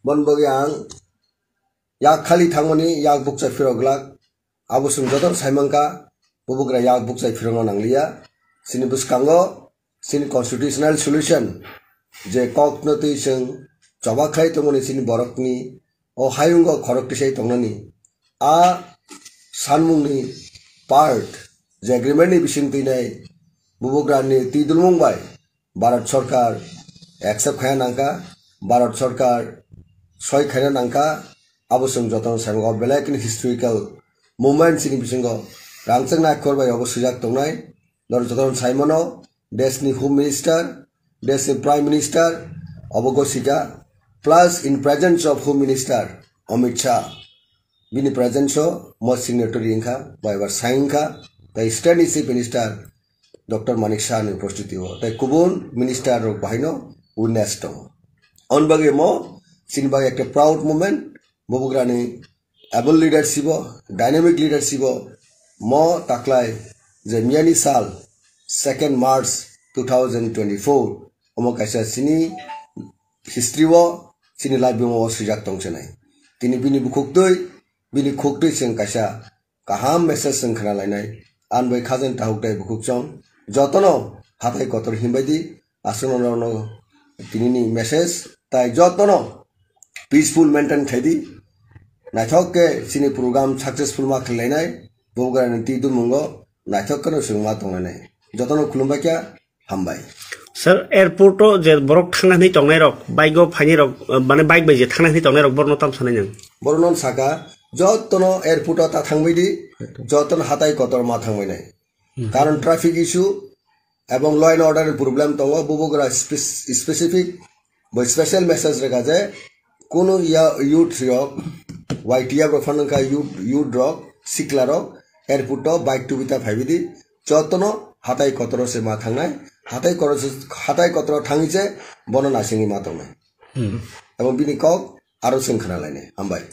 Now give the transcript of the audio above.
bon bagi ang yak khali thangmani yak bukcha firoglak abusung jotor saimangka bubugra yak bukcha firong nanglia sini buskango sini constitutional solution je koknoti sing coba khai tongoni sini borokni o hayungo khorokti sei tongnani a sanmungni part je agreement ni bising tinai bubugra ni tidulmung bai Bharat Sarkar accept khaya nangka Bharat Sarkar soi khaya nangka abusung joton samgo belak in historical moments in bisingo rangchang na korbai obosujak tongnai nor joton saimono desni home minister desni prime minister obogosika plus in presence of home minister Amit Shah bini presence o mo signatory inka by our sainka the state chief minister Dr. Manik Shah ni উপস্থিতি ho tai kubun minister rok bahino unesto on bage mo sinbage ekta proud moment bobugrani able leadership dynamic leadership mo taklai je miani sal 2nd March 2024 omo kaisa sini history wo sini life mo sujak tongchenai tini bini bukhukdoi sing kaisa kaham message sing khana lainai anbai khajan tahukdai bukhukchong jotono hatai kotor himbaidi asono tinini message tai jotono peaceful maintain khaidi naithokke sini program successful ma khlainai bogarani tidulmungo naithokkano singma tongnai jotono khulumbakya hambai sir airport o je borok thangnani tongnai rok bike go phani rok mane bike bai je thangnani tongnai rok borno tam sanai nang bornon saka jotono airport ta thangbaidi jotono hatai kotor ma thangbai nai কারণ traffic issue এবং law and অর্ডারের problem তো বুবুগরা specific বা special message রেখা যায় কোন youth rock ওয়াইটিয়া গফানকা ইউথ রক সিকলা রক এয়ারপোর্ট বাইক টু বিতা ভাইবিদি যতন হাতাই কতর সে মা থাংনাই হাতাই কতর থাঙিছে বন নাসিংনি মা তংনাই এবং বিনি কক আরো শৃঙ্খলা লাইনে আমবাই